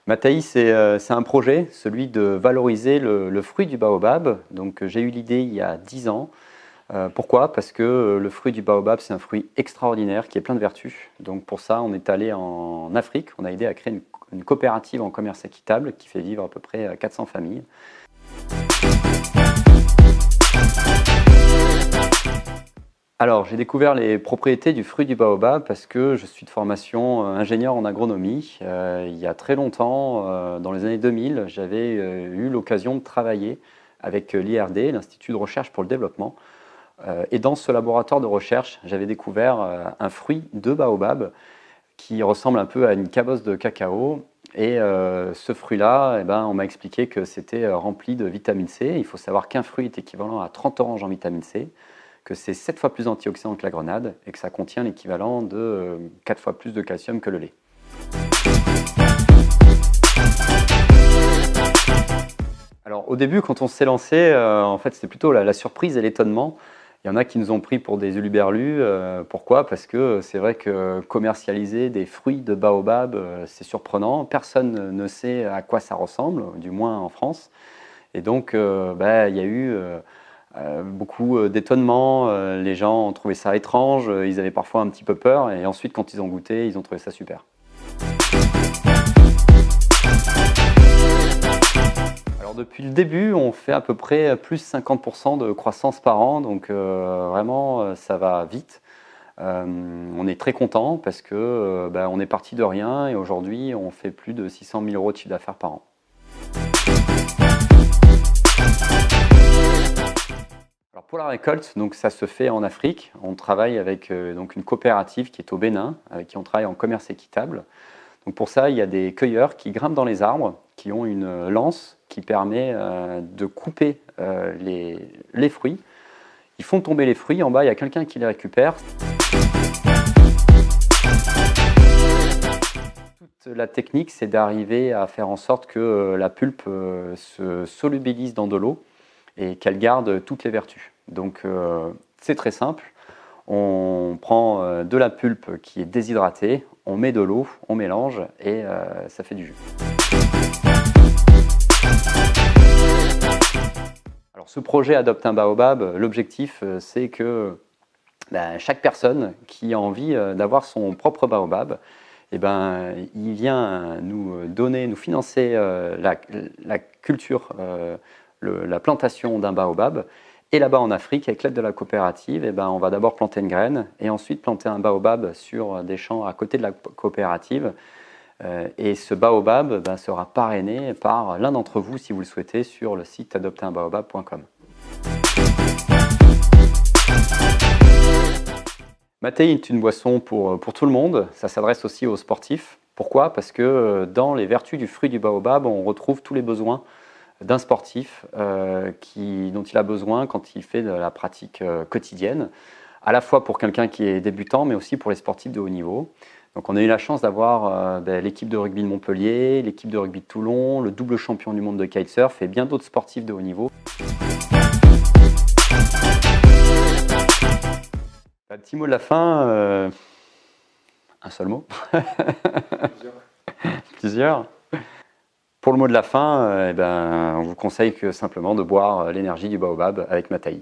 Mataï, c'est un projet, celui de valoriser le fruit du baobab. Donc j'ai eu l'idée il y a 10 ans. Pourquoi? Parce que le fruit du baobab, c'est un fruit extraordinaire qui est plein de vertus. Donc pour ça, on est allé en Afrique. On a aidé à créer une coopérative en commerce équitable qui fait vivre à peu près 400 familles. Alors, j'ai découvert les propriétés du fruit du baobab parce que je suis de formation ingénieur en agronomie. Il y a très longtemps, dans les années 2000, j'avais eu l'occasion de travailler avec l'IRD, l'Institut de recherche pour le développement. Et dans ce laboratoire de recherche, j'avais découvert un fruit de baobab qui ressemble un peu à une cabosse de cacao. Et ce fruit-là, on m'a expliqué que c'était rempli de vitamine C. Il faut savoir qu'un fruit est équivalent à 30 oranges en vitamine C, que c'est 7 fois plus antioxydant que la grenade et que ça contient l'équivalent de 4 fois plus de calcium que le lait. Alors au début, quand on s'est lancé, en fait, c'était plutôt la surprise et l'étonnement. Il y en a qui nous ont pris pour des huluberlus. Pourquoi? Parce que c'est vrai que commercialiser des fruits de baobab, c'est surprenant. Personne ne sait à quoi ça ressemble, du moins en France. Et donc, il y a eu beaucoup d'étonnement. Les gens ont trouvé ça étrange. Ils avaient parfois un petit peu peur. Et ensuite, quand ils ont goûté, ils ont trouvé ça super. Depuis le début, on fait à peu près plus 50% de croissance par an, donc vraiment ça va vite. On est très content parce que on est parti de rien et aujourd'hui on fait plus de 600 000 € de chiffre d'affaires par an. Alors pour la récolte, donc ça se fait en Afrique. On travaille avec donc une coopérative qui est au Bénin, avec qui on travaille en commerce équitable. Donc pour ça, il y a des cueilleurs qui grimpent dans les arbres, qui ont une lance qui permet de couper les fruits. Ils font tomber les fruits, en bas il y a quelqu'un qui les récupère. Toute la technique, c'est d'arriver à faire en sorte que la pulpe se solubilise dans de l'eau et qu'elle garde toutes les vertus. Donc c'est très simple. On prend de la pulpe qui est déshydratée, on met de l'eau, on mélange et ça fait du jus. Alors ce projet Adopte un baobab, l'objectif c'est que chaque personne qui a envie d'avoir son propre baobab, il vient nous financer la culture, la plantation d'un baobab. Et là-bas en Afrique, avec l'aide de la coopérative, on va d'abord planter une graine et ensuite planter un baobab sur des champs à côté de la coopérative. Et ce baobab sera parrainé par l'un d'entre vous, si vous le souhaitez, sur le site adopteunbaobab.com. Mataï est une boisson pour tout le monde. Ça s'adresse aussi aux sportifs. Pourquoi? Parce que dans les vertus du fruit du baobab, on retrouve tous les besoins d'un sportif dont il a besoin quand il fait de la pratique quotidienne, à la fois pour quelqu'un qui est débutant, mais aussi pour les sportifs de haut niveau. Donc on a eu la chance d'avoir l'équipe de rugby de Montpellier, l'équipe de rugby de Toulon, le double champion du monde de kitesurf et bien d'autres sportifs de haut niveau. Le petit mot de la fin, un seul mot. Plusieurs. Pour le mot de la fin, on vous conseille simplement de boire l'énergie du baobab avec Mataï.